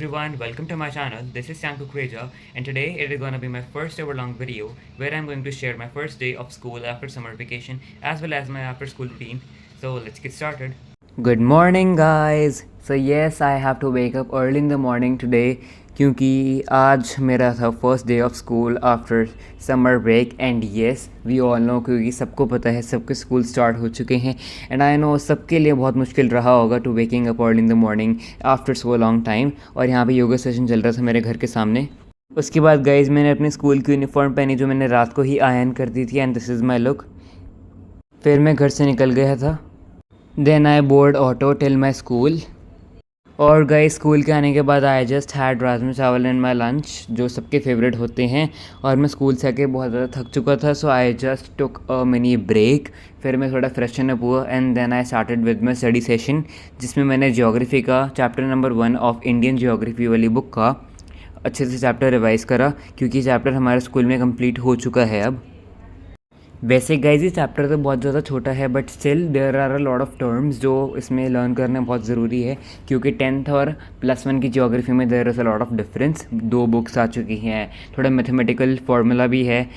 everyone, welcome to my channel. This is Sam Kukreja, and today it is gonna be my first ever long video where I'm going to share my first day of school after summer vacation as well as my after school routine. So let's get started. Good morning guys. So yes, I have to wake up early in the morning today क्योंकि आज मेरा था first day of school after summer break and yes we all know क्योंकि सबको पता है सबके school start हो चुके हैं एंड आई नो सबके लिए बहुत मुश्किल रहा होगा to waking up early in the morning after so long time. और यहाँ पे योगा सेशन चल रहा था मेरे घर के सामने। उसके बाद गाइज मैंने अपने स्कूल की यूनिफॉर्म पहनी जो मैंने रात को ही आयरन कर दी थी and this is my look. फिर मैं घर से निकल गया था। Then I board auto till my school. और गाइस स्कूल के आने के बाद आई जस्ट हैड राजमा चावल इन माई लंच जो सबके फेवरेट होते हैं। और मैं स्कूल से आके बहुत ज़्यादा थक चुका था so I just took a mini break. फिर मैं थोड़ा फ्रेशन अप हुआ and then I started with my study session जिसमें मैंने जियोग्राफी का chapter number 1 of Indian geography वाली बुक का अच्छे से चैप्टर रिवाइज़ करा क्योंकि चैप्टर हमारे स्कूल में कंप्लीट हो चुका है अब। वैसे गाइज ये चैप्टर तो बहुत ज़्यादा छोटा है but still there are a lot of terms जो इसमें लर्न करना बहुत ज़रूरी है क्योंकि 10th और +1 की ज्योग्राफी में there is a lot of difference. 2 books आ चुकी हैं, थोड़ा मैथमेटिकल फार्मूला भी है।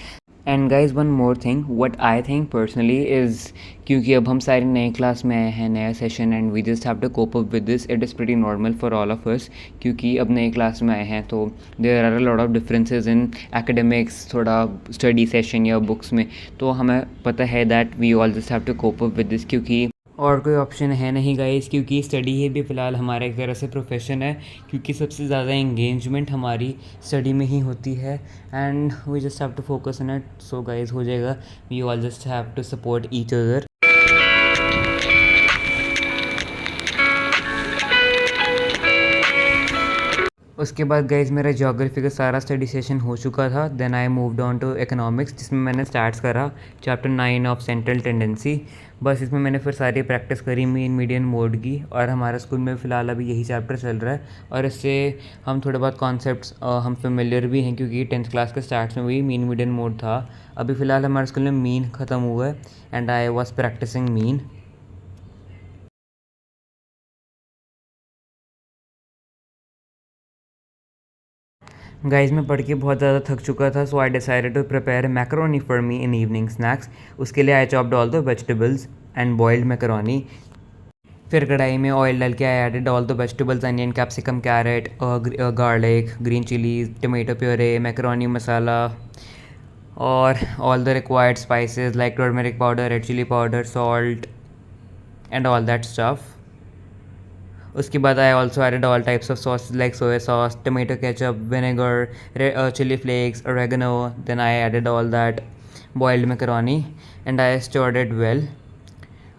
And guys one more thing what I think personally is क्योंकि अब हम सारे नए क्लास में आए हैं, नया session and we just have to cope up with this. It is pretty normal for all of us क्योंकि अब नए क्लास में आए हैं तो there are a lot of differences in academics, थोड़ा स्टडी सेशन या बुक्स में। तो हमें पता है that we all just have to cope up with this क्योंकि और कोई ऑप्शन है नहीं गाइस क्योंकि स्टडी ही भी फ़िलहाल हमारा एक तरह से प्रोफेशन है क्योंकि सबसे ज़्यादा एंगेजमेंट हमारी स्टडी में ही होती है and we just have to focus on it. So guys हो जाएगा, we all just have to support each other. उसके बाद गाइज मेरा ज्योग्राफी का सारा स्टडी सेशन हो चुका था। Then I moved on to economics जिसमें मैंने स्टार्ट करा चैप्टर 9 ऑफ सेंट्रल टेंडेंसी। बस इसमें मैंने फिर सारी प्रैक्टिस करी मीन मीडियन मोड की और हमारे स्कूल में फ़िलहाल अभी यही चैप्टर चल रहा है और इससे हम थोड़े बहुत कॉन्सेप्ट्स हम फेमिलियर भी हैं क्योंकि 10th क्लास के स्टार्ट में भी मीन मीडियन मोड था। अभी फ़िलहाल हमारे स्कूल में मीन ख़त्म हुआ है and I was practising mean. Guys मैं पढ़ के बहुत ज़्यादा थक चुका था so I decided to prepare macaroni for me in evening snacks. उसके लिए I chopped all the vegetables and boiled macaroni. फिर कढ़ाई में ऑयल डाल के I added all the vegetables, onion, capsicum, carrot, garlic, green chillies, tomato puree, macaroni masala और all the required spices like turmeric powder, red chilli powder, salt and all that stuff. उसके बाद I also added all types of sauce like soya sauce, tomato ketchup, vinegar, chilli flakes, oregano. Then I added all that boiled macaroni and I stirred it well.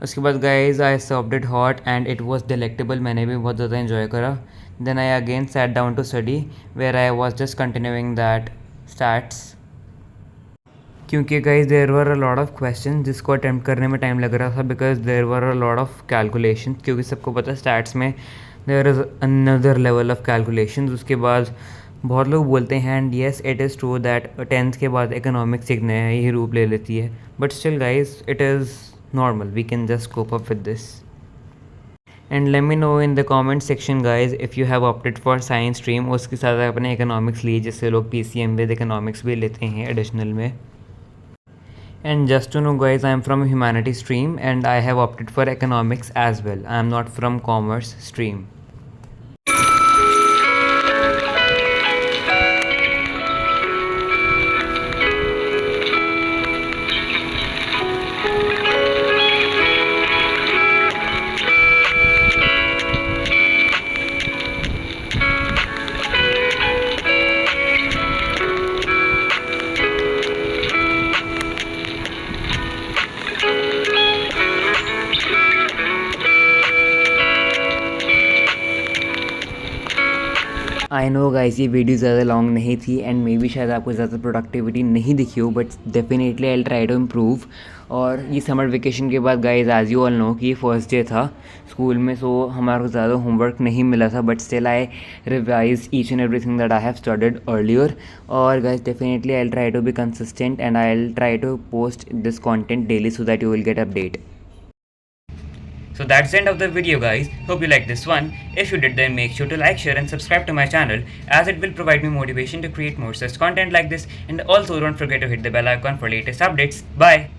उसके बाद guys I served it hot and it was delectable. मैंने भी बहुत ज़्यादा enjoy करा। Then I again sat down to study where I was just continuing that stats क्योंकि guys there were a lot of question जिसको attempt करने में time लग रहा था because there were a lot of calculation क्योंकि सबको पता है स्टैट्स में there is another level of calculation. उसके बाद बहुत लोग बोलते हैं and yes it is true that 10th के बाद इकोनॉमिक्स एक नया ही रूप ले लेती है but still guys it is normal, we can just cope up with this. And let me know in the comment section guys if you have opted for science stream. उसके साथ अपने इकोनॉमिक्स लिए जिससे लोग PCM विद इकोनॉमिक्स भी लेते हैं additional में। And just to know guys, I am from humanity stream and I have opted for economics as well. I am not from commerce stream. I know guys ये video ज़्यादा long नहीं थी and may be शायद आपको ज़्यादा productivity नहीं दिखी हो but definitely I will try to improve. और ये समर वेकेशन के बाद guys as you all know कि ये फर्स्ट डे था स्कूल में सो हमारे को ज़्यादा होमवर्क नहीं मिला था but still I revise each and everything that I have studied earlier. और guys definitely I will try to be consistent and I will try to post this content daily so that you will get update. So that's the end of the video, guys. Hope you liked this one. If you did, then make sure to like, share and subscribe to my channel, as it will provide me motivation to create more such content like this. And also don't forget to hit the bell icon for latest updates. Bye.